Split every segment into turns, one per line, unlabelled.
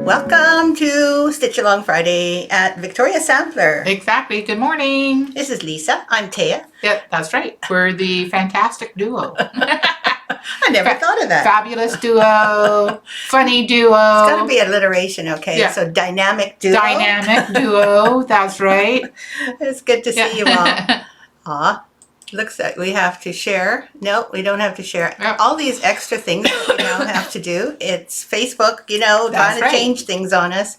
Welcome to Stitch Along Friday at Victoria Sampler.
Exactly. Good morning.
This is Lisa. I'm Thea.
Yep, that's right. We're the fantastic duo.
I never thought of that.
Fabulous duo. Funny duo.
It's got to be alliteration, okay?
Yeah.
So dynamic duo.
Dynamic duo. That's right.
It's good to see you all. Aw. Looks like we have to share. No, we don't have to share.
Yep.
All these extra things that we now have to do. It's Facebook, trying to change things on us.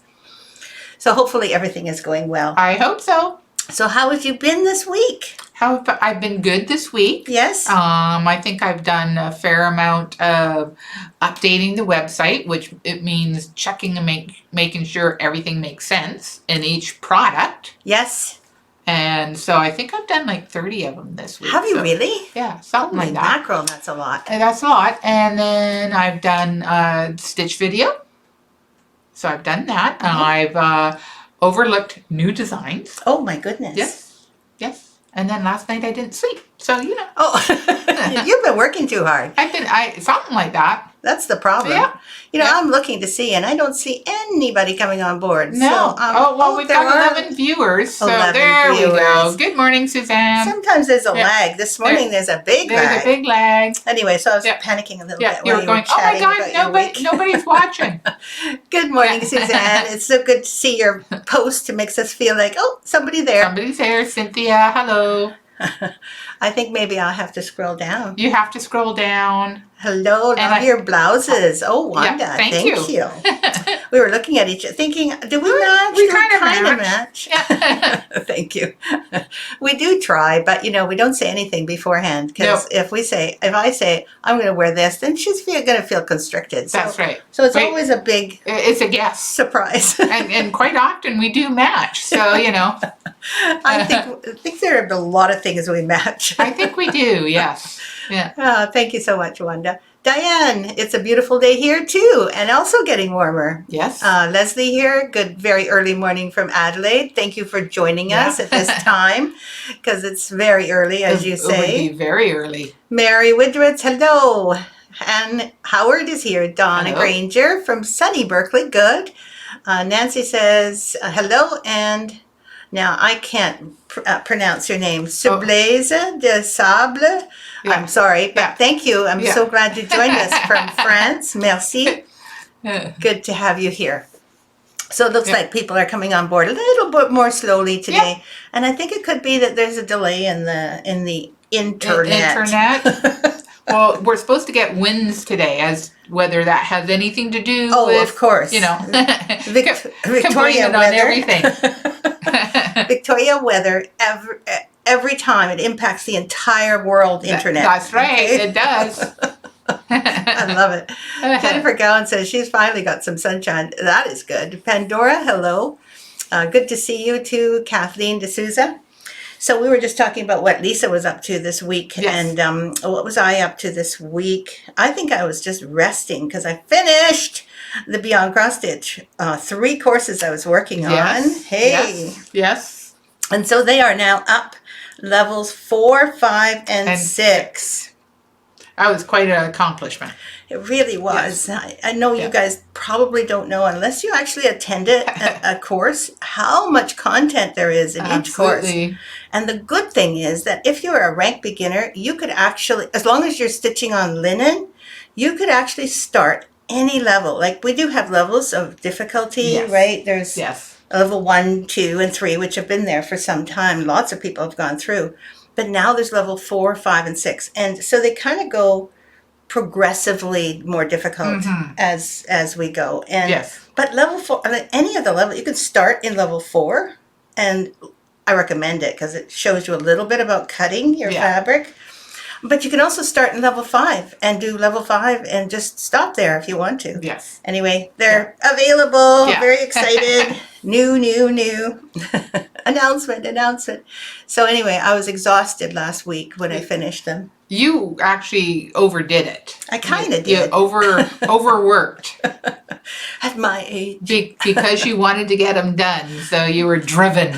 So hopefully everything is going well.
I hope so.
So how have you been this week?
I've been good this week.
Yes.
I think I've done a fair amount of updating the website, which it means checking and making sure everything makes sense in each product.
Yes.
And so I think I've done like 30 of them this week.
Have you really?
Yeah, something like that.
Mackerel, that's a lot.
And that's a lot. And then I've done stitch video. So I've done that. And I've overlooked new designs.
Oh my goodness.
Yes. And then last night I didn't sleep. So,
Oh, you've been working too hard.
Something like that.
That's the problem.
Yeah.
I'm looking to see, and I don't see anybody coming on board.
No.
So,
we've got 11 viewers. So
11
there
viewers.
we go. Good morning, Suzanne.
Sometimes there's a lag. This morning there's a big lag.
There's a big lag.
Anyway, so I was panicking a little bit
You
while
were going,
were chatting
oh my God, nobody's watching.
Good morning, Suzanne. It's so good to see your post. It makes us feel like, somebody there.
Somebody's there. Cynthia, hello.
I think maybe I'll have to scroll down.
You have to scroll down.
Hello, love your blouses. Oh, Wanda,
thank you.
We were looking at each other, thinking, do we match?
We kind of match.
Yeah. Thank you. We do try, but we don't say anything beforehand because if I say I'm going to wear this, then she's going to feel constricted. So,
that's right.
So it's always a big.
It's a guess.
Surprise.
and quite often we do match. So
I think there are a lot of things we match.
I think we do. Yes. Yeah.
Thank you so much, Wanda. Diane, it's a beautiful day here too, and also getting warmer.
Yes.
Leslie here, good, very early morning from Adelaide. Thank you for joining us at this time, because it's very early, as you say.
It would be very early.
Mary Widrits, hello. And Howard is here. Donna
Hello.
Granger from sunny Berkeley, good. Nancy says, hello, and now I can't pronounce your name. Sublaise de Sable. Yeah. I'm sorry, but thank you. I'm so glad you joined us from France. Merci. Good to have you here. So it looks like people are coming on board a little bit more slowly today. And I think it could be that there's a delay in the internet.
Well, we're supposed to get winds today, as whether that has anything to do with...
Oh, of course.
Victoria weather. On everything.
Victoria weather, every time it impacts the entire world internet.
That's right, it does.
I love it. Jennifer Gowan says she's finally got some sunshine. That is good. Pandora, hello. Good to see you too. Kathleen D'Souza. So we were just talking about what Lisa was up to this week.
Yes.
And what was I up to this week? I think I was just resting because I finished the Beyond Cross Stitch 3 courses I was working on. Hey.
Yes.
And so they are now up levels 4, 5, and 6.
That was quite an accomplishment.
It really was. Yes. I know you guys probably don't know, unless you actually attended a course, how much content there is in each course. And the good thing is that if you're a rank beginner, you could actually, as long as you're stitching on linen, you could actually start any level. Like we do have levels of difficulty, right? There's level 1, 2, and 3, which have been there for some time. Lots of people have gone through. But now there's level 4, 5, and 6. And so they kind of go progressively more difficult as we go. And but level 4, any of the level, you can start in level 4, and I recommend it because it shows you a little bit about cutting your fabric. But you can also start in level 5 and do level 5 and just stop there if you want to.
Yes.
Anyway, they're available. Very excited. New. Announcement. So anyway, I was exhausted last week when I finished them.
You actually overdid it.
I kind of did.
You overworked.
At my age.
Because you wanted to get them done, so you were driven.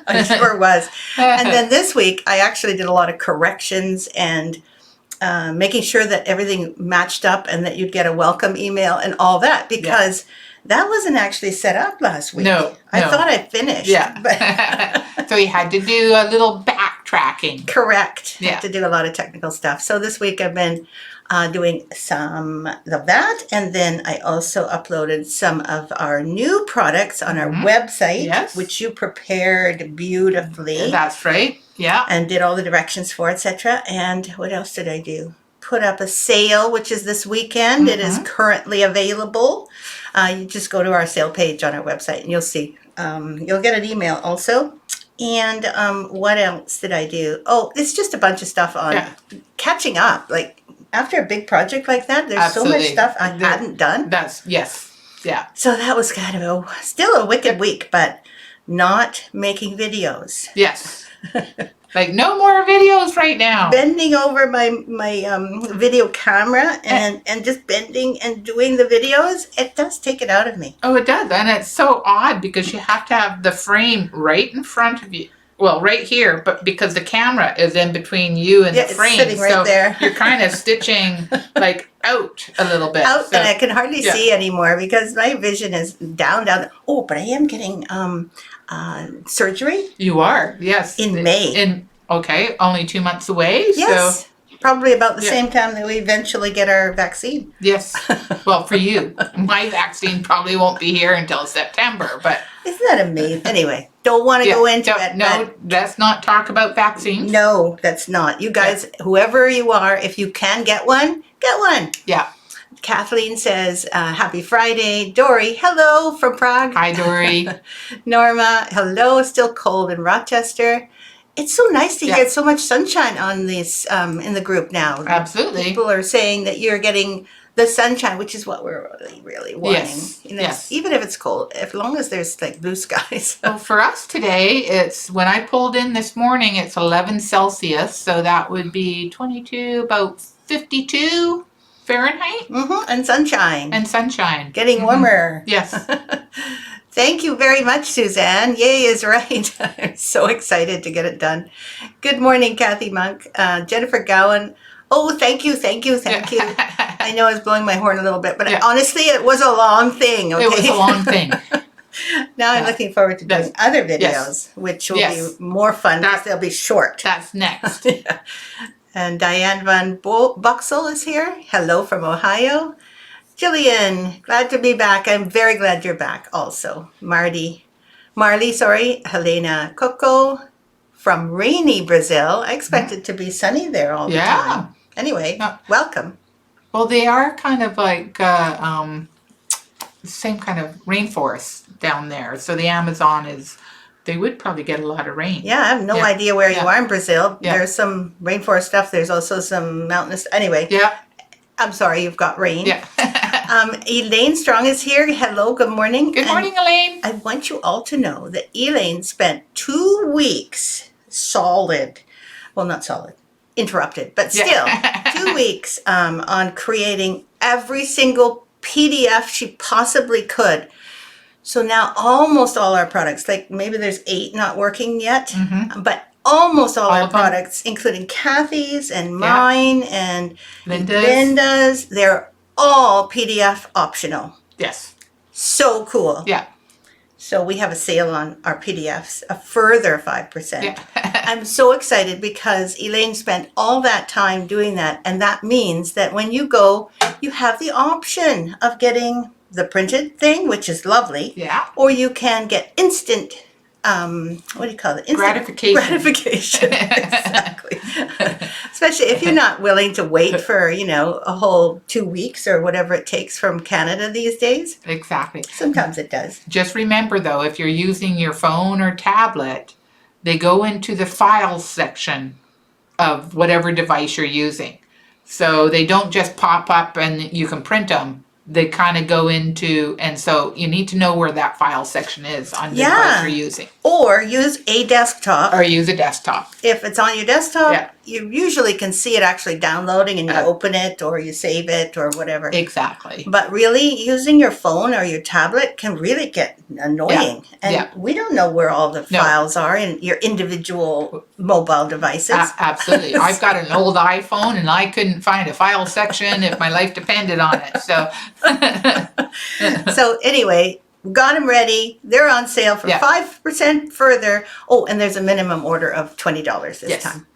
I sure was. And then this week, I actually did a lot of corrections and making sure that everything matched up and that you'd get a welcome email and all that, because That wasn't actually set up last week.
No.
I thought I finished.
Yeah.
But
so you had to do a little backtracking.
Correct.
Yeah.
Had to do a lot of technical stuff. So this week I've been doing some of that, and then I also uploaded some of our new products on our website, which you prepared beautifully.
That's right. Yeah.
And did all the directions for, etc. And what else did I do? Put up a sale, which is this weekend. It is currently available. You just go to our sale page on our website and you'll see. You'll get an email also. And what else did I do? Oh, it's just a bunch of stuff on catching up. Like after a big project like that, there's so much stuff I hadn't done.
Yeah.
So that was kind of still a wicked week, but not making videos.
Yes. Like no more videos right now.
Bending over my video camera and just bending and doing the videos, it does take it out of me.
Oh, it does. And it's so odd because you have to have the frame right in front of you. Well, right here, but because the camera is in between you and the frame.
It's sitting right there.
You're kind of stitching like out a little bit.
And I can hardly see anymore because my vision is down. Oh, but I am getting surgery.
You are, yes.
In May.
Only 2 months away.
Yes.
So.
Probably about the same time that we eventually get our vaccine.
Yes. Well, for you. My vaccine probably won't be here until September, but...
Isn't that amazing? Anyway, don't want to go into it.
No, let's not talk about vaccines.
No, that's not. You guys, whoever you are, if you can get one, get one.
Yeah.
Kathleen says, happy Friday. Dory, hello from Prague.
Hi, Dory.
Norma, hello. Still cold in Rochester. It's so nice to hear so much sunshine on this in the group now.
Absolutely.
People are saying that you're getting the sunshine, which is what we're really, really wanting.
Yes.
Even if it's cold, as long as there's like blue skies.
Well, for us today, it's when I pulled in this morning, it's 11 Celsius. So that would be 22, about 52 Fahrenheit.
And sunshine. Getting warmer.
Yes.
Thank you very much, Suzanne. Yay is right. I'm so excited to get it done. Good morning, Kathy Monk. Jennifer Gowan. Oh, thank you. I know I was blowing my horn a little bit, but honestly, it was a long thing. Okay?
It was a long thing.
Now I'm looking forward to doing other videos, which will be more fun because they'll be short.
That's next.
And Diane Van Boxel is here. Hello from Ohio. Jillian, glad to be back. I'm very glad you're back also. Marley, Helena Coco from rainy Brazil. I expect it to be sunny there all the time. Anyway, welcome.
Well, they are kind of like same kind of rainforest down there. So the Amazon they would probably get a lot of rain.
Yeah, I have no idea where you are in Brazil. There's some rainforest stuff. There's also some mountainous. Anyway.
Yeah.
I'm sorry, you've got rain.
Yeah.
Elaine Strong is here. Hello, good morning.
Good morning, Elaine.
I want you all to know that Elaine spent 2 weeks solid, well, not solid, interrupted, but still 2 weeks on creating every single PDF she possibly could. So now almost all our products, like maybe there's 8 not working yet, but almost all our products, including Kathy's and mine and Linda's, they're all PDF optional.
Yes.
So cool.
Yeah.
So we have a sale on our PDFs, a further 5%.
Yeah.
I'm so excited because Elaine spent all that time doing that. And that means that when you go, you have the option of getting the printed thing, which is lovely.
Yeah.
Or you can get instant what do you call it? Gratification. Exactly. Especially if you're not willing to wait for, a whole 2 weeks or whatever it takes from Canada these days.
Exactly.
Sometimes it does.
Just remember, though, if you're using your phone or tablet, they go into the files section of whatever device you're using. So they don't just pop up and you can print them. They kind of go into, and so you need to know where that file section is on the device you're using.
Or use a desktop.
Or use a desktop.
If it's on your desktop, you usually can see it actually downloading, and you open it or you save it or whatever.
Exactly.
But really, using your phone or your tablet can really get annoying. And we don't know where all the files are in your individual mobile devices.
Absolutely. I've got an old iPhone, and I couldn't find a file section if my life depended on it. So,
so anyway, got them ready. They're on sale for 5% further. Oh, and there's a minimum order of $20 this time.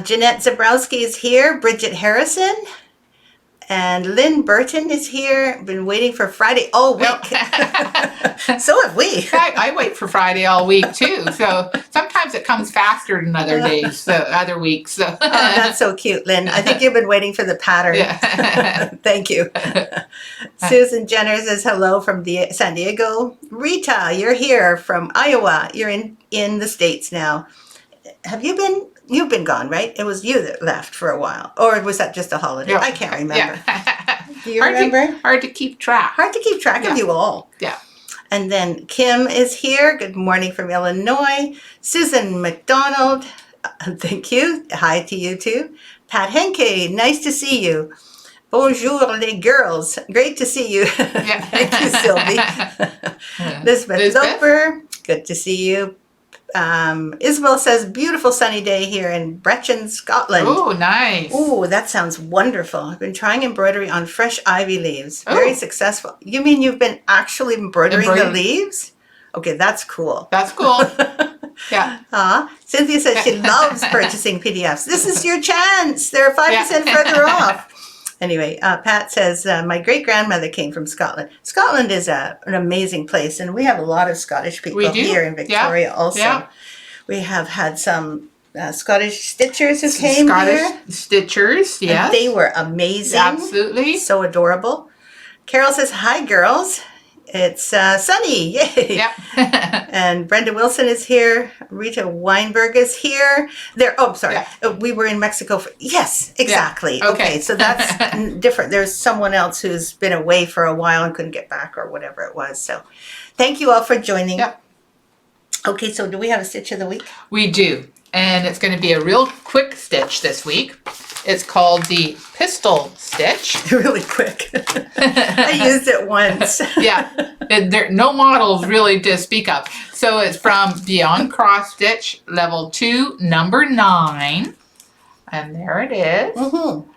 Jeanette Zabrowski is here. Bridget Harrison. And Lynn Burton is here. Been waiting for Friday all week. So have we.
I wait for Friday all week too. So sometimes it comes faster than other days, other weeks. So.
Oh, that's so cute, Lynn. I think you've been waiting for the pattern. Thank you. Susan Jenner says hello from San Diego. Rita, you're here from Iowa. You're in the States now. Have you been? You've been gone, right? It was you that left for a while. Or was that just a holiday? I can't remember. Do you remember?
Hard to keep track.
Hard to keep track of you all.
Yeah.
And then Kim is here. Good morning from Illinois. Susan McDonald. Thank you. Hi to you too. Pat Henke. Nice to see you. Bonjour les girls. Great to see you. Thank you, Sylvie. Lisbeth Zoper. Good to see you. Isabel says, beautiful sunny day here in Brechin, Scotland.
Oh, nice.
Oh, that sounds wonderful. I've been trying embroidery on fresh ivy leaves. Very successful. You mean you've been actually embroidering the leaves? Okay, that's cool.
That's cool. Yeah.
Cynthia says she loves purchasing PDFs. This is your chance. They're 5% further off. Anyway, Pat says, my great-grandmother came from Scotland. Scotland is an amazing place, and we have a lot of Scottish people here in Victoria also. Yeah. We have had some Scottish stitchers who came here.
Stitchers, yes.
And they were amazing.
Absolutely.
So adorable. Carol says, hi, girls. It's sunny. Yay.
Yep.
And Brenda Wilson is here. Rita Weinberg is here. We were in Mexico. Yes, exactly. Yeah. Okay, so that's different. There's someone else who's been away for a while and couldn't get back or whatever it was. So thank you all for joining.
Yep.
Okay, so do we have a stitch of the week?
We do. And it's going to be a real quick stitch this week. It's called the pistol stitch.
Really quick. I used it once.
There no models really to speak of. So it's from Beyond Cross Stitch, level 2, number 9. And there it is.
Mm-hmm.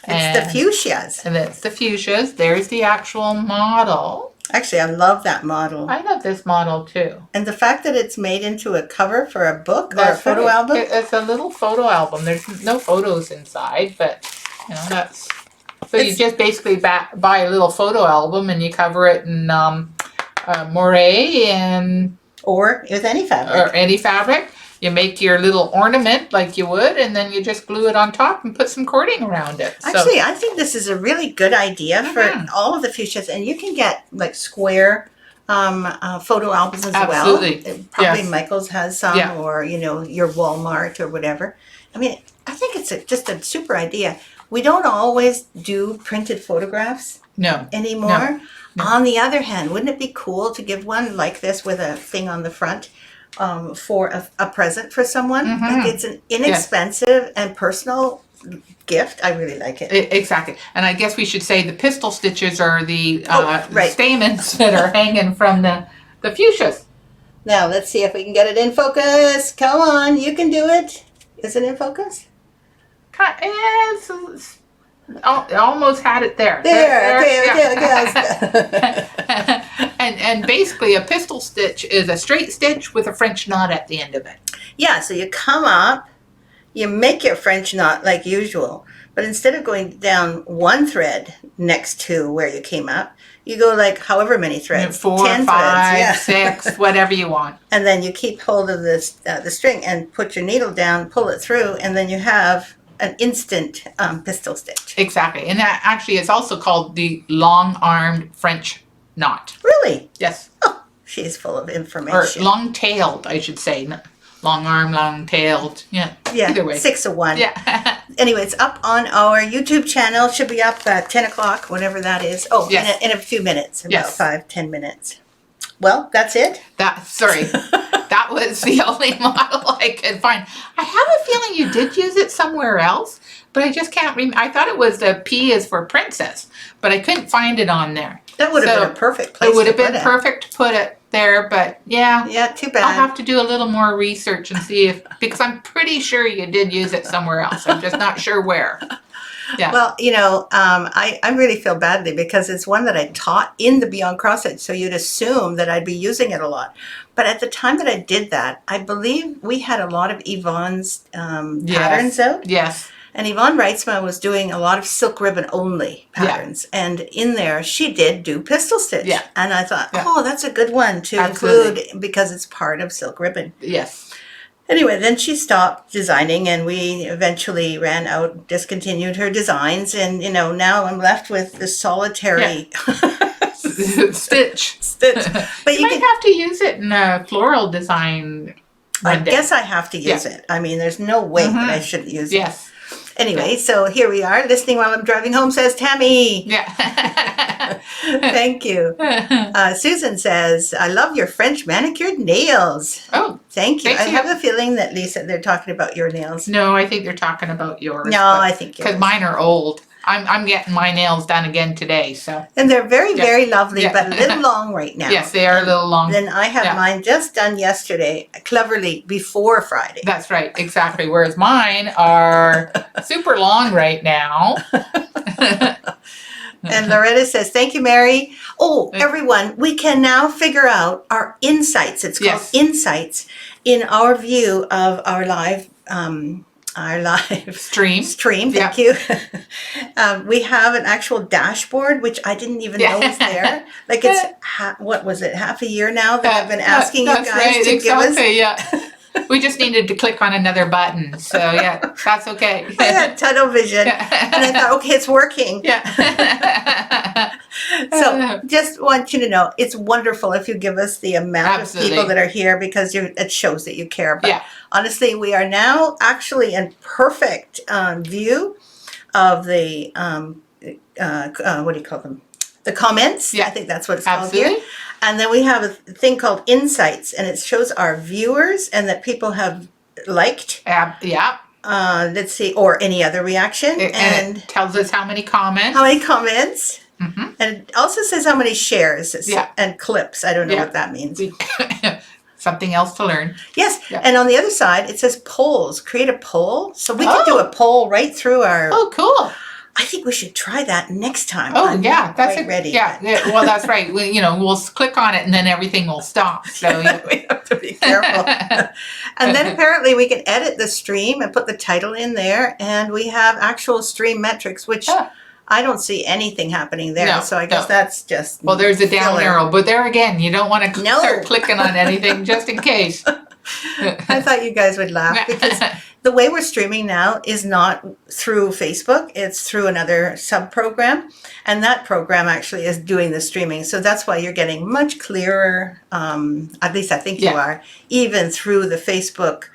It's the fuchsias.
And it's the fuchsias. There's the actual model.
Actually, I love that model.
I love this model too.
And the fact that it's made into a cover for a book or a photo album?
It's a little photo album. There's no photos inside, but that's... So you just basically buy a little photo album and you cover it in moire and...
Or with any fabric.
Or any fabric. You make your little ornament like you would, and then you just glue it on top and put some cording around it.
Actually, I think this is a really good idea for all of the fuchsias, and you can get like square photo albums as well. Probably Michael's has some, or your Walmart or whatever. I mean, I think it's just a super idea. We don't always do printed photographs anymore. No. On the other hand, wouldn't it be cool to give one like this with a thing on the front? For a present for someone. Like it's an inexpensive and personal gift. I really like it.
Exactly. And I guess we should say the pistol stitches are the stamens that are hanging from the fuchsias.
Now let's see if we can get it in focus. Come on, you can do it. Is it in focus?
I almost had it there.
Okay.
And basically a pistol stitch is a straight stitch with a French knot at the end of it.
Yeah, so you come up, you make your French knot like usual, but instead of going down one thread next to where you came up, you go like however many threads.
4,
10
5,
threads,
6, whatever you want.
And then you keep hold of this the string and put your needle down, pull it through, and then you have an instant pistol stitch.
Exactly. And that actually is also called the long-armed French knot.
Really?
Yes.
Oh, she's full of information.
Or long-tailed, I should say. Long-armed, long-tailed. Yeah. Either way.
6 of 1.
Yeah.
Anyway, it's up on our YouTube channel. Should be up at 10 o'clock, whenever that is. Oh, in a few minutes. About 5-10 minutes. Well, that's it.
That's That was the only model I could find. I have a feeling you did use it somewhere else, but I just can't remember. I thought it was the P is for princess, but I couldn't find it on there.
That would have been a perfect place.
It would have been perfect to put it there, but yeah.
Yeah, too bad.
I'll have to do a little more research and see because I'm pretty sure you did use it somewhere else. I'm just not sure where. Yeah.
Well, I really feel badly because it's one that I taught in the Beyond CrossFit, so you'd assume that I'd be using it a lot. But at the time that I did that, I believe we had a lot of Yvonne's patterns out.
Yes.
And Yvonne Reitzma was doing a lot of silk ribbon only patterns. Yeah. And in there, she did do pistol stitch.
Yeah.
And I thought, that's a good one to include because it's part of silk ribbon.
Yes.
Anyway, then she stopped designing and we eventually discontinued her designs. And, now I'm left with the solitary
stitch.
But
you might have to use it in a floral design.
I guess I have to use it. I mean, there's no way that I shouldn't use it.
Yes.
Anyway, so here we are, listening while I'm driving home, says Tammy.
Yeah.
Thank you. Susan says, I love your French manicured nails.
Oh.
Thank you. I have a feeling that, Lisa, they're talking about your nails.
No, I think they're talking about yours.
No, I think yours.
Because mine are old. I'm getting my nails done again today, so.
And they're very, very lovely, but a little long right now.
Yes, they are a little long.
Then I have mine just done yesterday, cleverly, before Friday.
That's right, exactly. Whereas mine are super long right now.
And Loretta says, thank you, Mary. Oh, everyone, we can now figure out our insights. It's called insights in our view of our live stream. Thank you. We have an actual dashboard, which I didn't even know was there. Like it's what was it? Half a year now that I've been asking you guys to give us.
Yeah. We just needed to click on another button, so yeah, that's okay.
I had tunnel vision, and I thought, okay, it's working.
Yeah.
So just want you to know, it's wonderful if you give us the amount of people that are here because it shows that you care. But honestly, we are now actually in perfect view of the, what do you call them? The comments. I think that's what it's called here. And then we have a thing called Insights, and it shows our viewers and that people have liked. Let's see, or any other reaction.
And it tells us how many comments.
Mm-hmm. And it also says how many shares and clips. I don't know what that means.
Something else to learn.
Yes. And on the other side, it says polls. Create a poll. So we can do a poll right through our...
Oh, cool.
I think we should try that next time.
Oh, yeah, that's
ready.
Yeah, well, that's right. We'll click on it and then everything will stop. So
we have to be careful. And then apparently we can edit the stream and put the title in there, and we have actual stream metrics, which I don't see anything happening there. So I guess that's just
there's a down arrow, but there again, you don't want to start clicking on anything just in case.
I thought you guys would laugh because the way we're streaming now is not through Facebook. It's through another sub-program. And that program actually is doing the streaming. So that's why you're getting much clearer, at least I think you are, even through the Facebook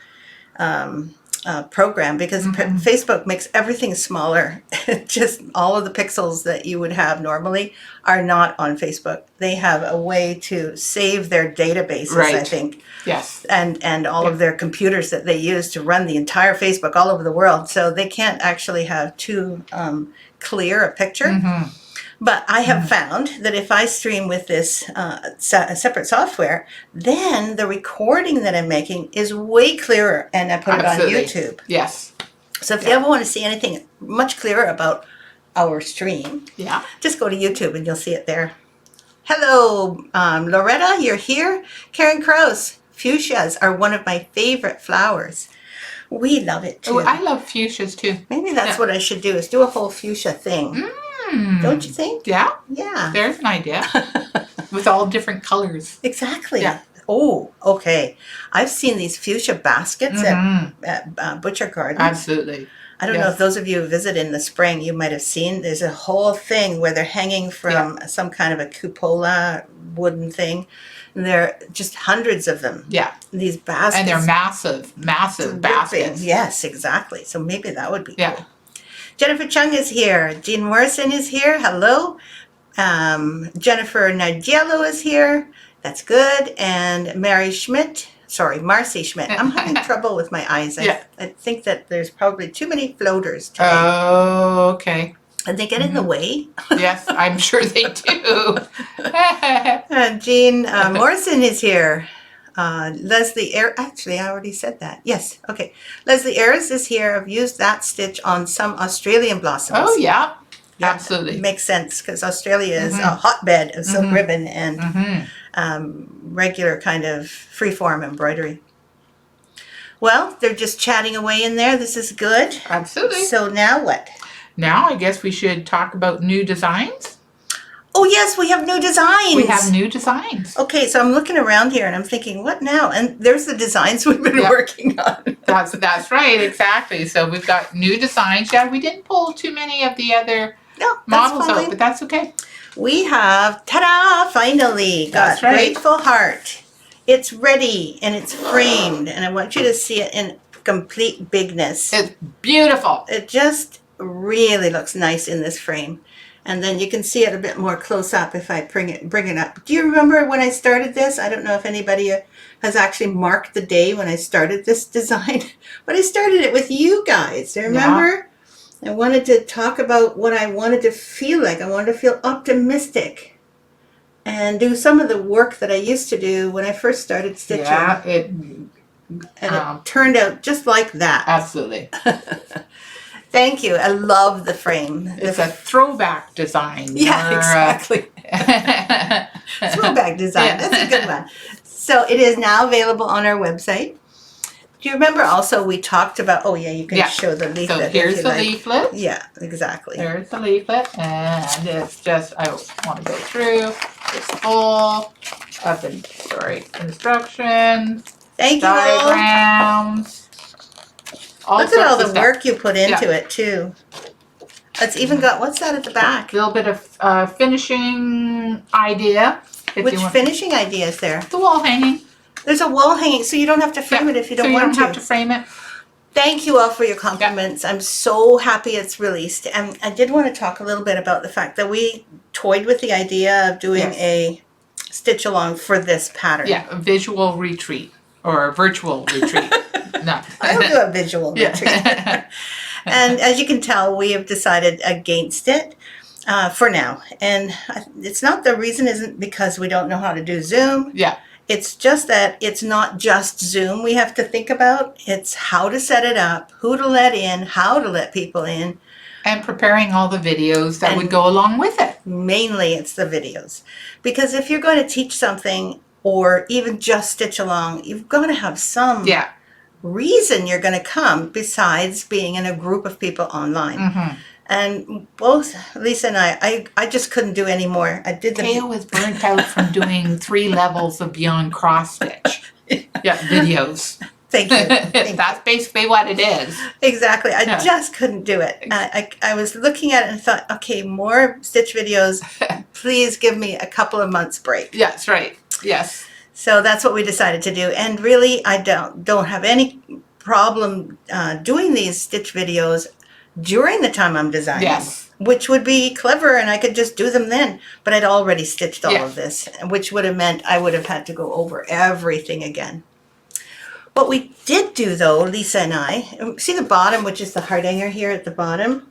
program, because Facebook makes everything smaller. Just all of the pixels that you would have normally are not on Facebook. They have a way to save their databases, I think.
Yes.
And all of their computers that they use to run the entire Facebook all over the world. So they can't actually have too clear a picture. Mm-hmm. But I have found that if I stream with this separate software, then the recording that I'm making is way clearer, and I put it on YouTube.
Yes.
So if you ever want to see anything much clearer about our stream, just go to YouTube and you'll see it there. Hello, Loretta, you're here. Karen Krause, fuchsias are one of my favorite flowers. We love it too.
Oh, I love fuchsias too.
Maybe that's what I should do, is do a whole fuchsia thing. Don't you think?
Yeah.
Yeah.
There's an idea. With all different colors.
Exactly.
Yeah.
Oh, okay. I've seen these fuchsia baskets at Butcher Gardens.
Absolutely.
I don't know if those of you who visit in the spring, you might have seen, there's a whole thing where they're hanging from some kind of a cupola wooden thing. And there are just hundreds of them.
Yeah.
These baskets.
And they're massive baskets.
Yes, exactly. So maybe that would be cool. Jennifer Chung is here. Jean Morrison is here. Hello. Jennifer Nigello is here. That's good. And Mary Schmidt. Sorry, Marcy Schmidt. I'm having trouble with my eyes. I think that there's probably too many floaters today.
Oh, okay.
And they get in the way.
Yes, I'm sure they do.
Jean Morrison is here. Leslie actually, I already said that. Yes, okay. Leslie Ayres is here. I've used that stitch on some Australian blossoms.
Oh, yeah. Absolutely.
Makes sense because Australia is a hotbed of silk ribbon and regular kind of freeform embroidery. Well, they're just chatting away in there. This is good.
Absolutely.
So now what?
Now I guess we should talk about new designs.
Oh, yes, we have new designs.
We have new designs.
Okay, so I'm looking around here and I'm thinking, what now? And there's the designs we've been working on.
That's right, exactly. So we've got new designs. Yeah, we didn't pull too many of the other models out, but that's okay.
We have, ta-da, finally, got Grateful Heart. It's ready and it's framed, and I want you to see it in complete bigness.
It's beautiful.
It just really looks nice in this frame. And then you can see it a bit more close up if I bring it up. Do you remember when I started this? I don't know if anybody has actually marked the day when I started this design, but I started it with you guys. Do you remember? Yeah. I wanted to talk about what I wanted to feel like. I wanted to feel optimistic and do some of the work that I used to do when I first started stitching.
Yeah,
it turned out just like that.
Absolutely.
Thank you. I love the frame.
It's a throwback design.
Yeah, exactly. Throwback design. That's a good one. So it is now available on our website. Do you remember also we talked about, oh yeah, you can show the leaflet.
So here's the leaflet.
Yeah, exactly.
There's the leaflet, and it's just, I want to go through. It's full of instructions.
Thank you.
Diagrams.
Look at all the work you put into it too. It's even got, what's that at the back?
A little bit of finishing idea.
Which finishing idea is there?
The wall hanging.
There's a wall hanging, so you don't have to frame it if you don't want to.
So you don't have to frame it.
Thank you all for your compliments. I'm so happy it's released. And I did want to talk a little bit about the fact that we toyed with the idea of doing a stitch along for this pattern.
Yeah, a visual retreat or a virtual retreat. No.
I'll do a visual retreat. And as you can tell, we have decided against it for now. And it's not, the reason isn't because we don't know how to do Zoom.
Yeah.
It's just that it's not just Zoom we have to think about. It's how to set it up, who to let in, how to let people in.
And preparing all the videos that would go along with it.
Mainly it's the videos. Because if you're going to teach something or even just stitch along, you've got to have some reason you're going to come besides being in a group of people online. Mm-hmm. And both Lisa and I just couldn't do any more. I did
Thea was burnt out from doing 3 levels of Beyond Cross Stitch. Yeah, videos.
Thank you.
That's basically what it is.
Exactly. I just couldn't do it. I was looking at it and thought, okay, more stitch videos. Please give me a couple of months break.
That's right. Yes.
So that's what we decided to do. And really, I don't have any problem doing these stitch videos during the time I'm designing.
Yes.
Which would be clever, and I could just do them then. But I'd already stitched all of this, which would have meant I would have had to go over everything again. What we did do, though, Lisa and I, see the bottom, which is the heart hanger here at the bottom?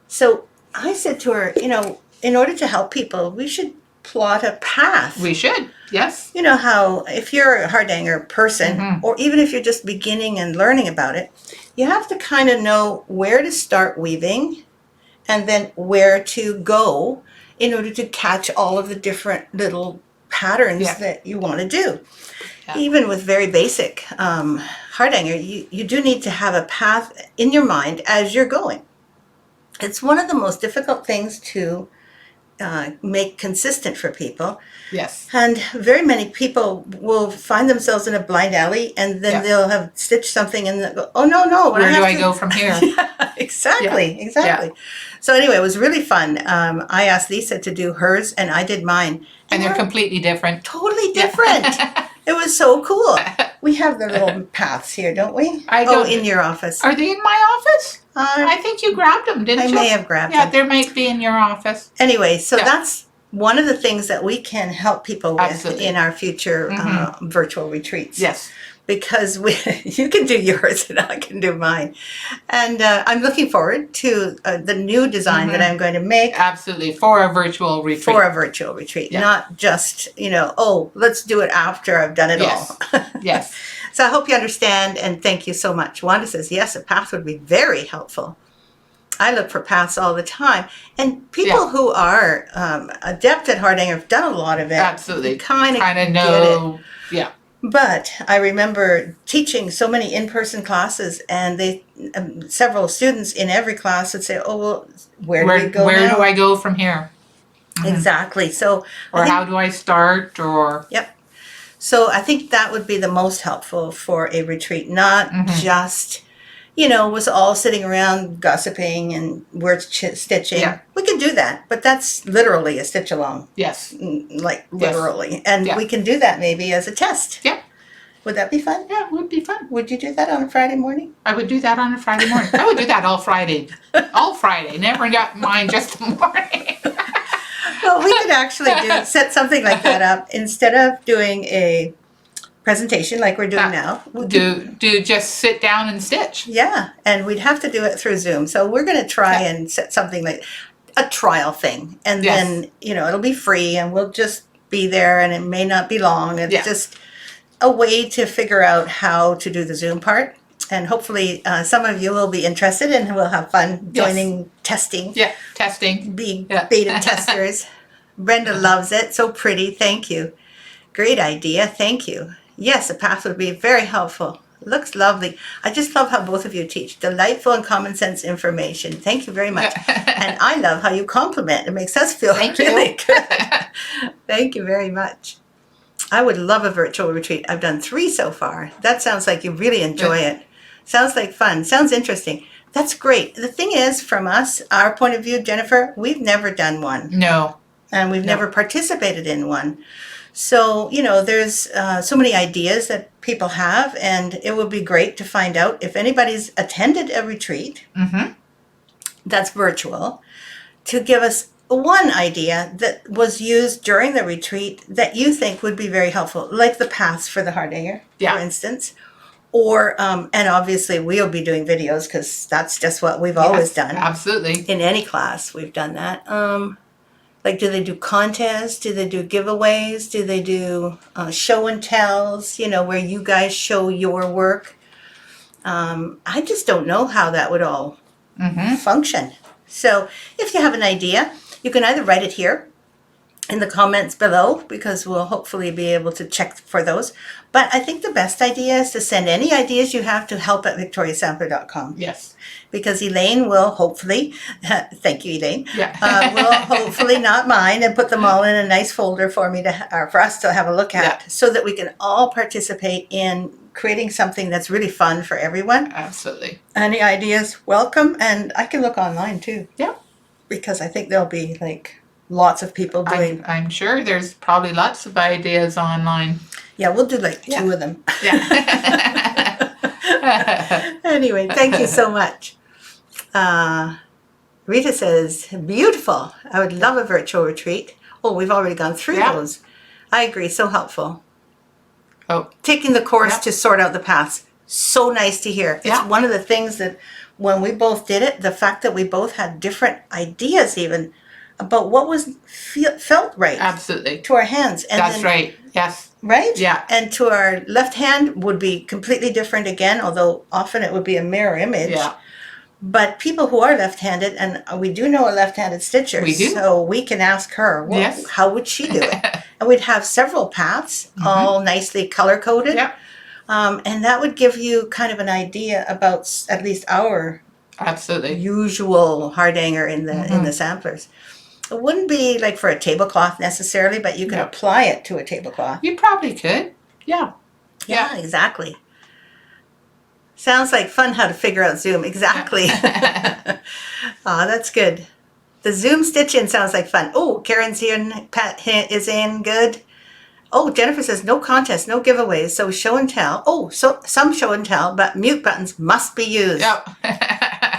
So I said to her, you know, in order to help people, we should plot a path.
We should, yes.
You know how if you're a heart hanger person, or even if you're just beginning and learning about it, you have to kind of know where to start weaving and then where to go in order to catch all of the different little patterns that you want to do. Yeah. Even with very basic heart hanger, you do need to have a path in your mind as you're going. It's one of the most difficult things to make consistent for people.
Yes.
And very many people will find themselves in a blind alley, and then they'll have stitched something and they'll go, oh, no.
Where do I go from here?
Exactly. Yeah. So anyway, it was really fun. I asked Lisa to do hers, and I did mine.
And they're completely different.
Totally different. It was so cool. We have the little paths here, don't we? In your office.
Are they in my office? I think you grabbed them, didn't you?
I may have grabbed them.
Yeah, they might be in your office.
Anyway, so that's one of the things that we can help people with
Absolutely.
in our future virtual retreats.
Yes.
Because you can do yours and I can do mine. And I'm looking forward to the new design that I'm going to make.
Absolutely. For a virtual retreat.
For a virtual retreat. Yeah. Not just, let's do it after I've done it all.
Yes.
So I hope you understand, and thank you so much. Wanda says, yes, a path would be very helpful. I look for paths all the time. And people who are adept at Hardanger have done a lot of it.
Absolutely.
Kind of
know. Yeah.
But I remember teaching so many in-person classes, and several students in every class would say, oh, well, where do we go
Where
now?
do I go from here?
Exactly. So,
how do I start?
Yep. So I think that would be the most helpful for a retreat, not just, was all sitting around gossiping and word stitching. Yeah. We can do that, but that's literally a stitch along.
Yes.
Like literally. Yes. And we can do that maybe as a test.
Yeah.
Would that be fun?
Yeah, it would be fun.
Would you do that on a Friday morning?
I would do that on a Friday morning. I would do that all Friday. All Friday. Never got mine just the morning.
Well, we could actually set something like that up instead of doing a presentation like we're doing now.
Do just sit down and stitch.
Yeah, and we'd have to do it through Zoom. So we're going to try and set something like a trial thing. And then, it'll be free and we'll just be there and it may not be long. It's just a way to figure out how to do the Zoom part. And hopefully some of you will be interested and will have fun joining testing.
Yeah, testing.
Being beta testers. Brenda loves it. So pretty. Thank you. Great idea. Thank you. Yes, a path would be very helpful. Looks lovely. I just love how both of you teach. Delightful and common sense information. Thank you very much. And I love how you compliment. It makes us feel really good. Thank you very much. I would love a virtual retreat. I've done 3 so far. That sounds like you really enjoy it. Sounds like fun. Sounds interesting. That's great. The thing is, from us, our point of view, Jennifer, we've never done one.
No.
And we've never participated in one. So, there's so many ideas that people have, and it would be great to find out if anybody's attended a retreat that's virtual, to give us one idea that was used during the retreat that you think would be very helpful, like the paths for the Hardanger, for instance. Or, and obviously we'll be doing videos because that's just what we've always done.
Absolutely.
In any class, we've done that. Like, do they do contests? Do they do giveaways? Do they do show and tells, where you guys show your work? I just don't know how that would all function. So if you have an idea, you can either write it here in the comments below, because we'll hopefully be able to check for those. But I think the best idea is to send any ideas you have to help@victoriasampler.com.
Yes.
Because Elaine will hopefully, thank you, Elaine,
Yeah.
will hopefully not mind and put them all in a nice folder for me for us to have a look at, so that we can all participate in creating something that's really fun for everyone.
Absolutely.
Any ideas, welcome, and I can look online too.
Yeah. Because
I think there'll be lots of people doing.
I'm sure there's probably lots of ideas online.
Yeah, we'll do 2 of them.
Yeah.
Anyway, thank you so much. Rita says, beautiful. I would love a virtual retreat. Oh, we've already gone through those. I agree, so helpful.
Oh.
Taking the course to sort out the paths. So nice to hear. It's one of the things that when we both did it, the fact that we both had different ideas even about what was felt right.
Absolutely.
To our hands. And
that's right. Yes.
Right?
Yeah.
And to our left hand would be completely different again, although often it would be a mirror image.
Yeah.
But people who are left-handed, and we do know a left-handed stitcher,
we do.
So we can ask her, how would she do it? And we'd have several paths, all nicely color-coded.
Yeah.
And that would give you kind of an idea about at least our usual Hardanger in the samplers. It wouldn't be like for a tablecloth necessarily, but you can apply it to a tablecloth.
You probably could. Yeah.
Yeah, exactly. Sounds like fun how to figure out Zoom. Exactly. That's good. The Zoom stitch-in sounds like fun. Oh, Karen's here and Pat is in. Good. Oh, Jennifer says no contest, no giveaways, so show and tell. Oh, so some show and tell, but mute buttons must be used.
Yep.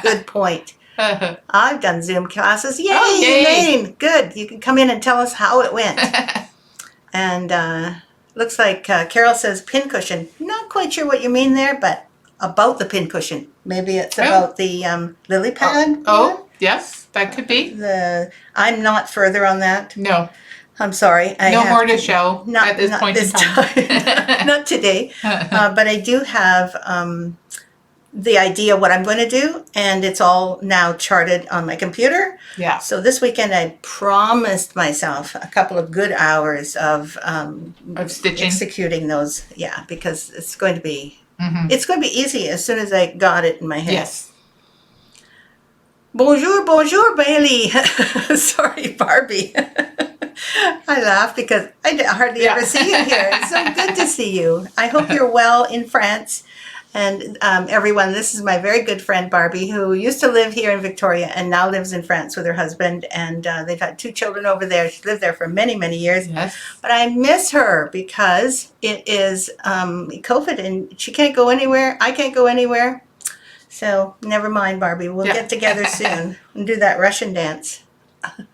Good point. I've done Zoom classes. Yay,
Oh, yay.
Elaine! Good. You can come in and tell us how it went. And looks like Carol says pincushion. Not quite sure what you mean there, but about the pincushion. Maybe it's about the lily pad.
Oh, yes, that could be.
I'm not further on that.
No.
I'm sorry.
No more to show at this point in
time. Not today. But I do have the idea what I'm going to do, and it's all now charted on my computer.
Yeah.
So this weekend I promised myself a couple of good hours of
stitching,
executing those. Yeah, because it's going to be it's going to be easy as soon as I got it in my head.
Yes.
Bonjour, bonjour, Bailey. Sorry, Barbie. I laugh because I hardly ever see you here. It's so good to see you. I hope you're well in France. And everyone, this is my very good friend Barbie, who used to live here in Victoria and now lives in France with her husband. And they've had 2 children over there. She lived there for many, many years.
Yes.
But I miss her because it is COVID and she can't go anywhere. I can't go anywhere. So never mind, Barbie. We'll get together soon and do that Russian dance.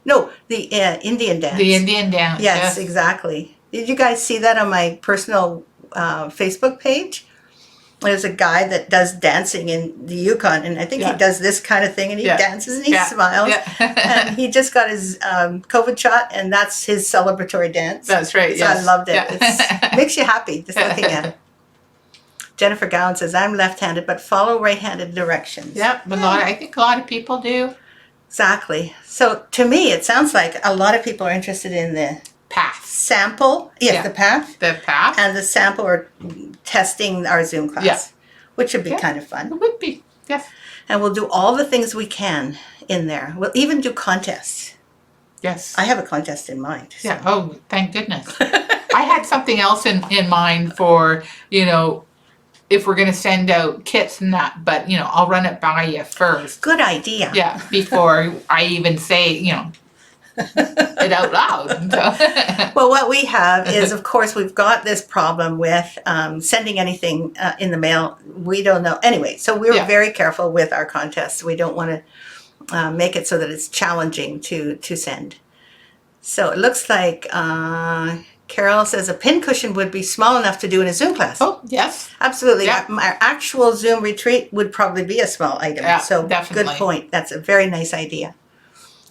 No, the Indian dance.
The Indian dance.
Yes, exactly. Did you guys see that on my personal Facebook page? There's a guy that does dancing in the Yukon, and I think he does this kind of thing, and he dances and he smiles. And he just got his COVID shot, and that's his celebratory dance.
That's right,
so I loved it. It makes you happy just looking at it. Jennifer Gowan says, I'm left-handed, but follow right-handed directions.
Yep, I think a lot of people do.
Exactly. So to me, it sounds like a lot of people are interested in the
path
sample. Yes, the path.
The path.
And the sample or testing our Zoom class, which would be kind of fun.
It would be, yes.
And we'll do all the things we can in there. We'll even do contests.
Yes.
I have a contest in mind. So.
Yeah. Oh, thank goodness. I had something else in mind for, if we're going to send out kits and that, but, I'll run it by you first.
Good idea.
Yeah, before I even say, it out loud. So.
Well, what we have is, of course, we've got this problem with sending anything in the mail. We don't know. Anyway, so we were very careful with our contests. We don't want to make it so that it's challenging to send. So it looks like... Carol says a pincushion would be small enough to do in a Zoom class.
Oh, yes.
Absolutely.
Yeah.
Our actual Zoom retreat would probably be a small item.
Yeah,
so
definitely.
Good point. That's a very nice idea.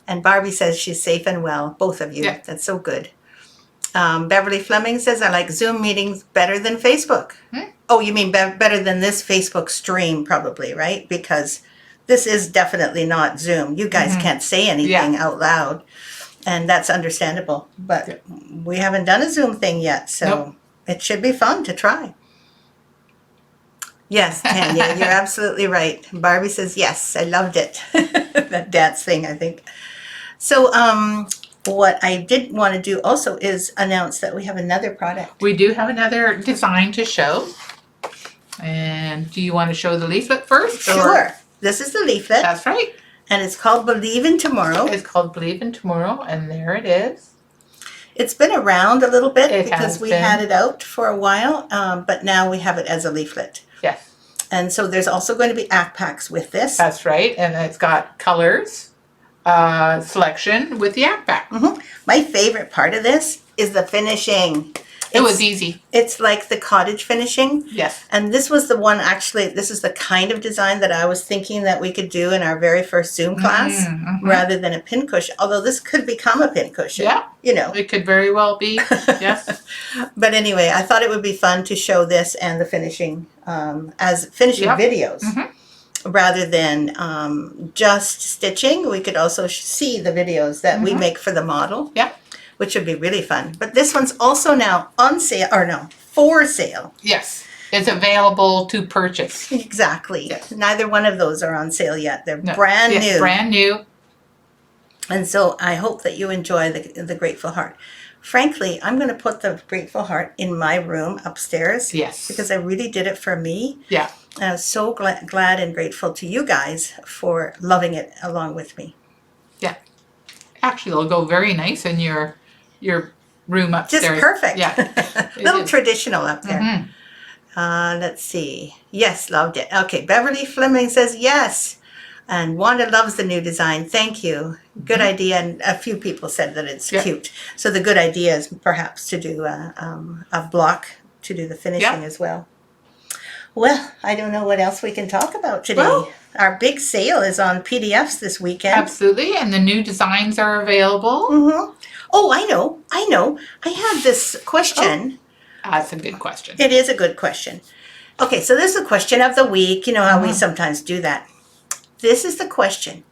And Barbie says she's safe and well. Both of you. Yeah. That's so good. Beverly Fleming says, I like Zoom meetings better than Facebook. Oh, you mean better than this Facebook stream probably, right? Because this is definitely not Zoom. You guys can't say anything out loud. And that's understandable, but we haven't done a Zoom thing yet, so it should be fun to try. Yes, Tanya, you're absolutely right. Barbie says, yes, I loved it. That dance thing, I think. So what I did want to do also is announce that we have another product.
We do have another design to show. And do you want to show the leaflet first?
Sure. This is the leaflet.
That's right.
And it's called Believe in Tomorrow.
It's called Believe in Tomorrow, and there it is.
It's been around a little bit because we
been.
had it out for a while, but now we have it as a leaflet.
Yes.
And so there's also going to be ACT packs with this.
That's right, and it's got colors, selection with the ACT pack.
My favorite part of this is the finishing.
It was easy.
It's like the cottage finishing.
Yes.
And this was the one, actually, this is the kind of design that I was thinking that we could do in our very first Zoom class rather than a pincushion. Although this could become a pincushion.
Yeah.
It
could very well be. Yes.
But anyway, I thought it would be fun to show this and the finishing as finishing videos. Rather than just stitching. We could also see the videos that we make for the model.
Yeah.
Which would be really fun. But this one's also now on sale, or no, for sale.
Yes. It's available to purchase.
Exactly.
Yes.
Neither one of those are on sale yet. They're brand new.
Brand new.
And so I hope that you enjoy the Grateful Heart. Frankly, I'm going to put the Grateful Heart in my room upstairs.
Yes.
Because I really did it for me.
Yeah.
And I was so glad and grateful to you guys for loving it along with me.
Yeah. Actually, it'll go very nice in your room upstairs.
Just perfect.
Yeah.
Little traditional up there. Let's see. Yes, loved it. Okay, Beverly Fleming says yes. And Wanda loves the new design. Thank you. Good idea. And a few people said that it's cute. So the good idea is perhaps to do a block to do the finishing as well. Well, I don't know what else we can talk about today. Well, our big sale is on PDFs this weekend.
Absolutely. And the new designs are available.
Mm-hmm. Oh, I know. I have this question.
Oh, that's a good question.
It is a good question. Okay, so this is the question of the week. You know how we sometimes do that. This is the question.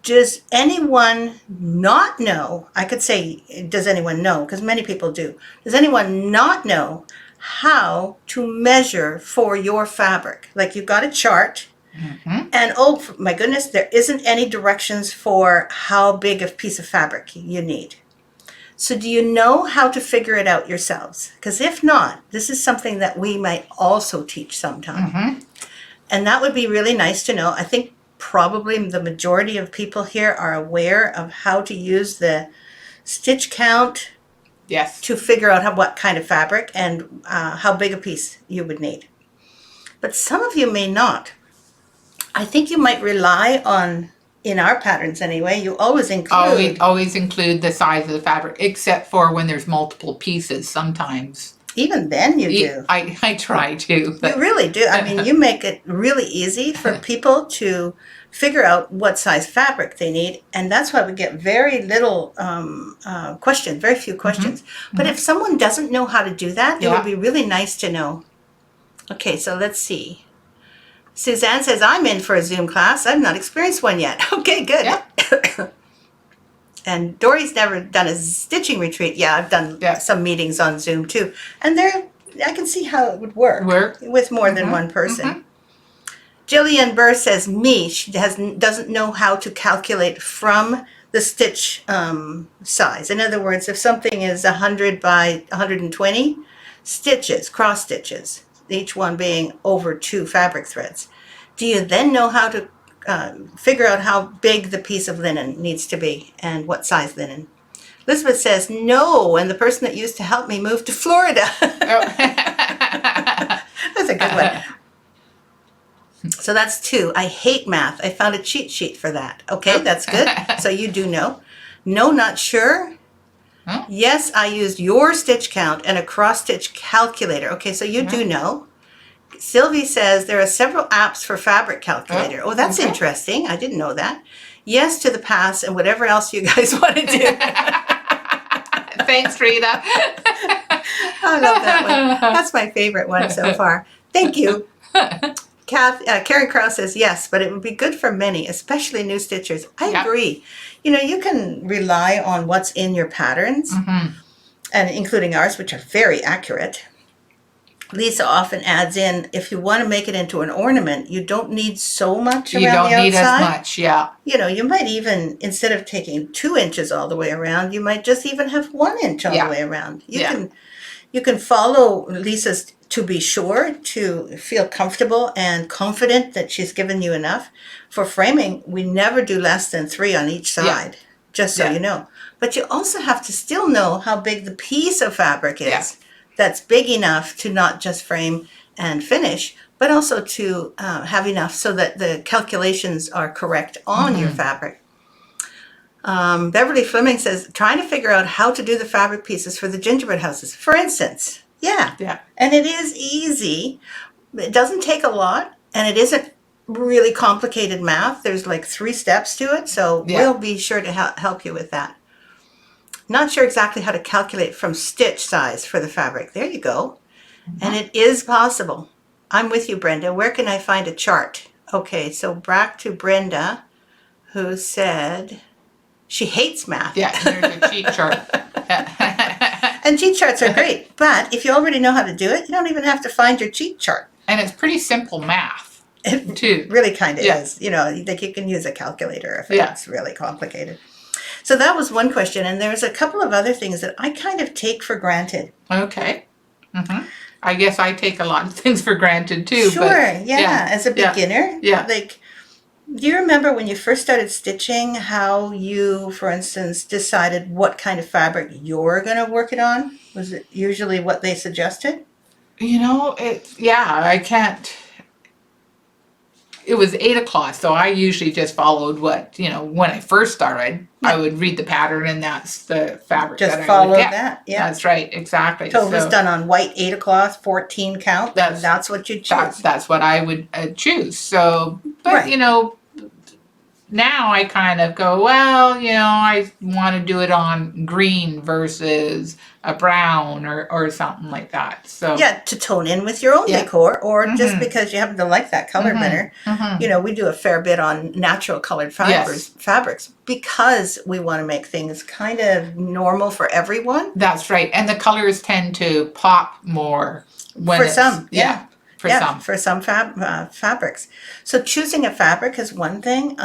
Does anyone not know? I could say, does anyone know? Because many people do. Does anyone not know how to measure for your fabric? Like you've got a chart, and oh my goodness, there isn't any directions for how big a piece of fabric you need. So do you know how to figure it out yourselves? Because if not, this is something that we might also teach sometime. And that would be really nice to know. I think probably the majority of people here are aware of how to use the stitch count to figure out what kind of fabric and how big a piece you would need. But some of you may not. I think you might rely on, in our patterns anyway, you always include...
Always include the size of the fabric, except for when there's multiple pieces sometimes.
Even then you do.
I try to. But.
You really do. I mean, you make it really easy for people to figure out what size fabric they need. And that's why we get very little questions, very few questions. But if someone doesn't know how to do that, it would be really nice to know. Okay, so let's see. Suzanne says, I'm in for a Zoom class. I've not experienced one yet. Okay, good. Yeah. And Dory's never done a stitching retreat. Yeah, I've done some meetings on Zoom too. And I can see how it would work with more than one person. Jillian Burr says, she doesn't know how to calculate from the stitch size. In other words, if something is 100 by 120 stitches, cross stitches, each one being over 2 fabric threads, do you then know how to figure out how big the piece of linen needs to be and what size linen? Elizabeth says, no, and the person that used to help me moved to Florida. That's a good one. So that's 2. I hate math. I found a cheat sheet for that. Okay, that's good. So you do know. No, not sure. Huh? Yes, I used your stitch count and a cross stitch calculator. Okay, so you do know. Sylvie says there are several apps for fabric calculator. Oh, that's interesting. I didn't know that. Yes to the pass and whatever else you guys want to do.
Thanks, Rita.
I love that one. That's my favorite one so far. Thank you. Karen Krause says, yes, but it would be good for many, especially new stitchers. I agree. You know, you can rely on what's in your patterns, and including ours, which are very accurate. Lisa often adds in, if you want to make it into an ornament, you don't need so much around the outside. You don't need as much, You know, you might even, instead of taking 2 inches all the way around, you might just even have 1 inch all the way around. You can follow Lisa's to be sure, to feel comfortable and confident that she's given you enough. For framing, we never do less than 3 on each side, just so you know. But you also have to still know how big the piece of fabric is. That's big enough to not just frame and finish, but also to have enough so that the calculations are correct on your fabric. Beverly Fleming says, trying to figure out how to do the fabric pieces for the gingerbread houses, for instance. And it is easy. It doesn't take a lot, and it isn't really complicated math. There's like 3 steps to it, so we'll be sure to help you with that. Not sure exactly how to calculate from stitch size for the fabric. There you go. And it is possible. I'm with you, Brenda. Where can I find a chart? Okay, so back to Brenda, who said she hates math.
Yeah, there's a cheat chart.
And cheat charts are great, but if you already know how to do it, you don't even have to find your cheat chart.
And it's pretty simple math, too.
It really kind of is. You know, like you can use a calculator if it's really complicated. So that was one question, and there's a couple of other things that I kind of take for granted.
Okay. I guess I take a lot of things for granted, too.
Sure, as a beginner. Like, do you remember when you first started stitching how you, for instance, decided what kind of fabric you're going to work it on? Was it usually what they suggested?
You know, I can't... it was 8 o'clock, so I usually just followed what, when I first started, I would read the pattern, and that's the fabric
Just
that I
follow
would get.
that, yeah.
That's right, exactly.
So it was done on white 8 o'clock, 14 count, that's what you choose.
That's what I would choose. So, but
Right.
now I kind of go, well, I want to do it on green versus a brown or something like that. So
Yeah, to tone in with your own decor, or just because you happen to like that color better. We do a fair bit on natural colored fabrics because we want to make things kind of normal for everyone.
That's right. And the colors tend to pop more when
for some.
For some
fabrics. So choosing a fabric is one thing.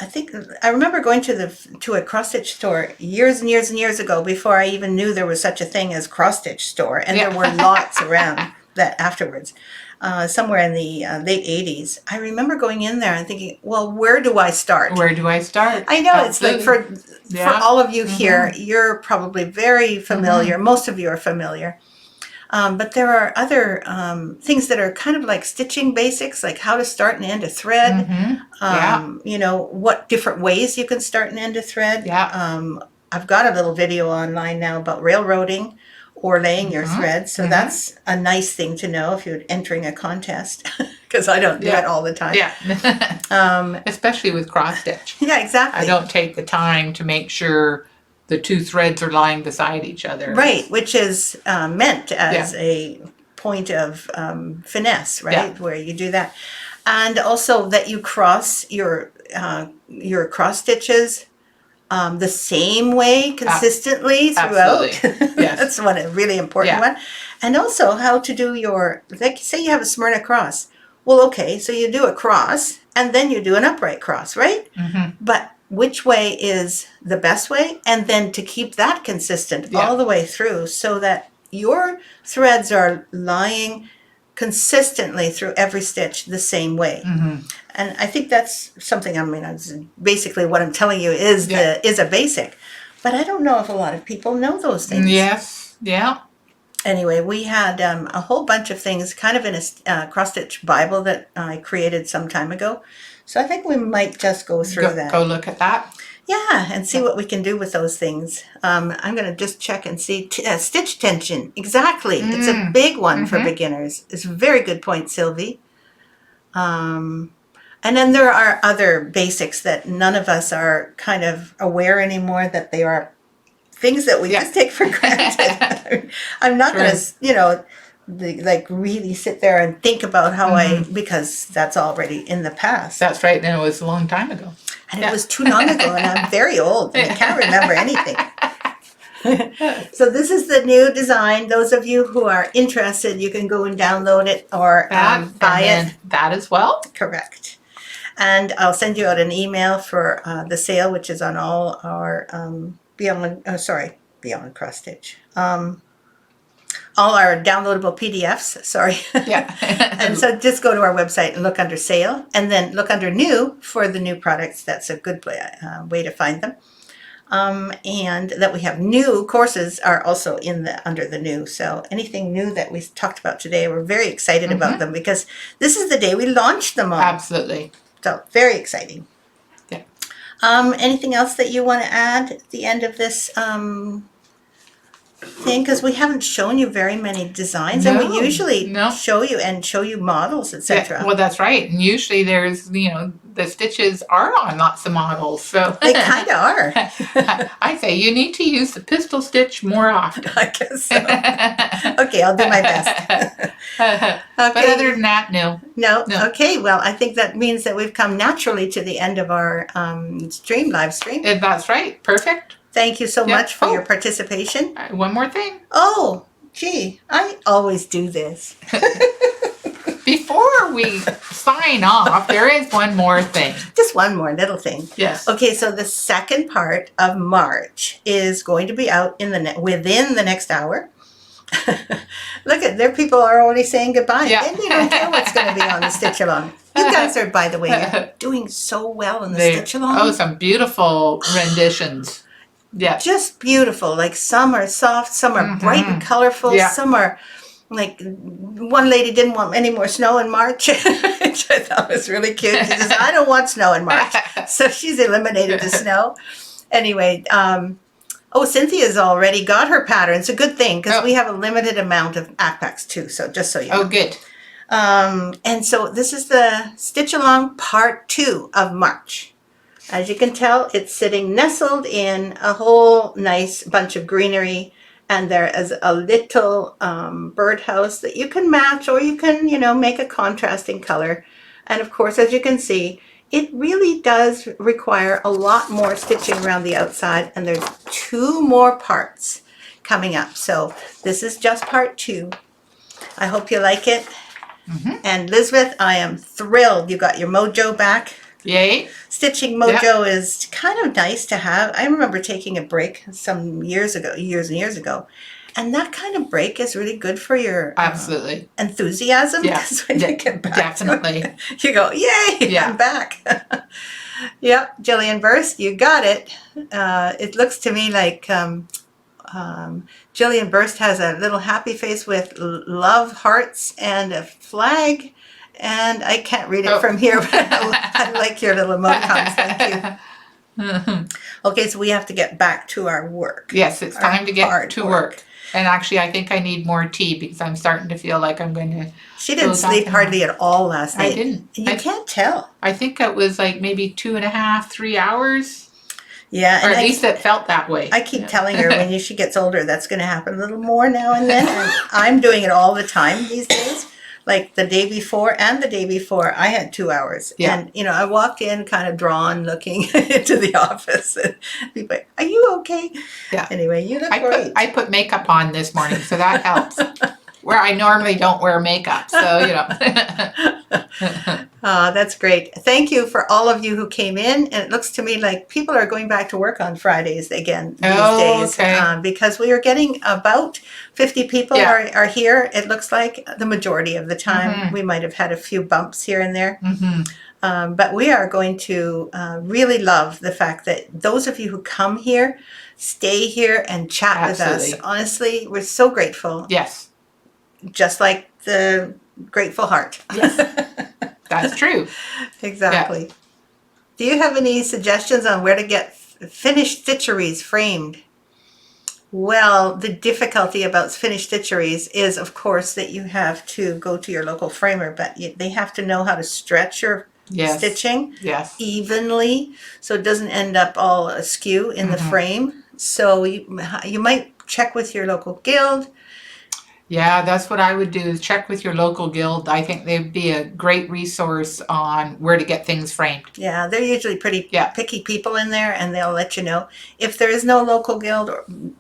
I think I remember going to a cross stitch store years and years and years ago before I even knew there was such a thing as cross stitch store, and there were lots around that afterwards. Somewhere in the late 80s, I remember going in there and thinking, well, where do I start?
Where do I start?
I know. Absolutely. It's like for all of you here, you're probably very familiar. Most of you are familiar. But there are other things that are kind of like stitching basics, like how to start and end a thread. What different ways you can start and end a thread. I've got a little video online now about railroading or laying your thread. So that's a nice thing to know if you're entering a contest, because I don't do it all the time.
Especially with cross stitch.
Yeah, exactly.
I don't take the time to make sure the two threads are lying beside each other.
Right, which is meant as a point of finesse, right? Where you do that. And also that you cross your cross stitches the same way consistently throughout. That's one a really important one. And also how to do like say you have a Smyrna cross. Well, okay, so you do a cross and then you do an upright cross, right? But which way is the best way, and then to keep that consistent all the way through so that your threads are lying consistently through every stitch the same way. And I think that's something, basically what I'm telling you is a basic, but I don't know if a lot of people know those things.
Yes, yeah.
Anyway, we had a whole bunch of things kind of in a cross-stitch Bible that I created some time ago. So I think we might just go through that.
Go look at that.
Yeah, and see what we can do with those things. I'm going to just check and see. Stitch tension. Exactly. It's a big one for beginners. It's a very good point, Sylvie. And then there are other basics that none of us are kind of aware anymore that they are things that we just take for granted. I'm not going to, really sit there and think about how because that's already in the past.
That's right, and it was a long time ago.
And it was too long ago, and I'm very old, and I can't remember anything. So this is the new design. Those of you who are interested, you can go and download it or buy it.
That as well?
Correct. And I'll send you out an email for the sale, which is on all our Beyond Cross Stitch. All our downloadable PDFs, sorry. And so just go to our website and look under sale, and then look under new for the new products. That's a good way to find them. And that we have new courses are also under the new. So anything new that we talked about today, we're very excited about them because this is the day we launched them all.
Absolutely.
So very exciting.
Yeah.
Anything else that you want to add at the end of this thing? Because we haven't shown you very many designs, and we usually show you models, etc.
Yeah, well, that's right. And usually there's, the stitches are on lots of models. So
they kind of are.
I say you need to use the pistol stitch more often.
I guess so. Okay, I'll do my best.
Okay. But other than that, no.
Okay, well, I think that means that we've come naturally to the end of our live stream.
That's right. Perfect.
Thank you so much for your participation.
One more thing.
Oh, gee, I always do this.
Before we sign off, there is one more thing.
Just one more little thing.
Yes.
Okay, so the second part of March is going to be out within the next hour. Look at there, people are already saying goodbye.
Yeah.
And you don't care what's going to be on the stitch along. You guys are, by the way, you're doing so well in the stitch along.
Oh, some beautiful renditions. Yeah.
Just beautiful. Like some are soft, some are bright and colorful, some are Like one lady didn't want any more snow in March, which I thought was really cute. She says, I don't want snow in March. So she's eliminated the snow. Anyway, Cynthia's already got her pattern. It's a good thing because we have a limited amount of backpacks too. So just so you know.
Oh, good.
And so this is the Stitch Along Part 2 of March. As you can tell, it's sitting nestled in a whole nice bunch of greenery. And there is a little birdhouse that you can match, or you can, make a contrasting color. And of course, as you can see, it really does require a lot more stitching around the outside. And there's 2 more parts coming up. So this is just part 2. I hope you like it. Mm-hmm. And Elizabeth, I am thrilled you got your mojo back.
Yay.
Stitching mojo is kind of nice to have. I remember taking a break some years and years ago. And that kind of break is really good for your
absolutely
enthusiasm.
Yes.
When you get back
definitely.
to it, you go, yay,
yeah.
I'm back. Yep, Jillian Burst, you got it. It looks to me like Jillian Burst has a little happy face with love hearts and a flag. And I can't read it from here, but I like your little emoticons. Thank you. Okay, so we have to get back to our work.
Yes, it's time to get to work. And actually, I think I need more tea because I'm starting to feel like I'm going to...
She didn't sleep hardly at all last night.
I didn't.
You can't tell.
I think it was like maybe 2.5, 3 hours.
Yeah.
Or at least it felt that way.
I keep telling her when she gets older, that's going to happen a little more now and then. And I'm doing it all the time these days. Like the day before and the day before, I had 2 hours.
Yeah.
And, I walked in kind of drawn, looking into the office. And people like, are you okay?
Yeah.
Anyway, you look great.
I put makeup on this morning, so that helps. Where I normally don't wear makeup, so,
That's great. Thank you for all of you who came in. And it looks to me like people are going back to work on Fridays again these days.
Okay.
Because we are getting about 50 people are here. It looks like the majority of the time. Mm-hmm. We might have had a few bumps here and there. Mm-hmm. But we are going to really love the fact that those of you who come here, stay here and chat with us. Honestly, we're so grateful.
Yes.
Just like the Grateful Heart.
Yes. That's true.
Exactly.
Yeah.
Do you have any suggestions on where to get finished stitcheries framed? Well, the difficulty about finished stitcheries is, of course, that you have to go to your local framer, but they have to know how to stretch your stitching evenly so it doesn't end up all askew in the frame. So you might check with your local guild.
Yeah, that's what I would do, is check with your local guild. I think they'd be a great resource on where to get things framed.
Yeah, they're usually pretty picky people in there, and they'll let you know. If there is no local guild,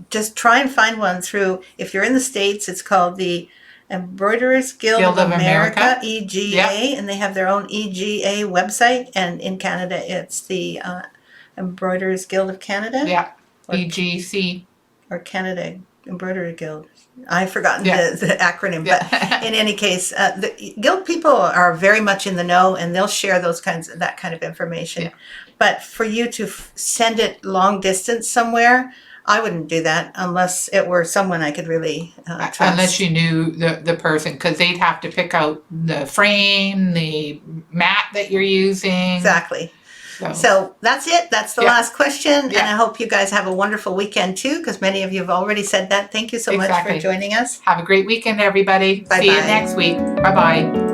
just try and find one through, if you're in the States, it's called the Embroiderers Guild of America, EGA, and they have their own EGA website, and in Canada, it's the Embroiderers Guild of Canada.
Yeah, EGC.
Or Canada Embroidery Guild. I've forgotten the acronym, but in any case, the guild people are very much in the know, and they'll share that kind of information. Yeah. But for you to send it long distance somewhere, I wouldn't do that unless it were someone I could really trust.
Unless you knew the person, because they'd have to pick out the frame, the mat that you're using.
Exactly. So that's it. That's the last question. And I hope you guys have a wonderful weekend too, because many of you have already said that. Thank you so much for joining us.
Have a great weekend, everybody.
Bye-bye.
See you next week. Bye-bye.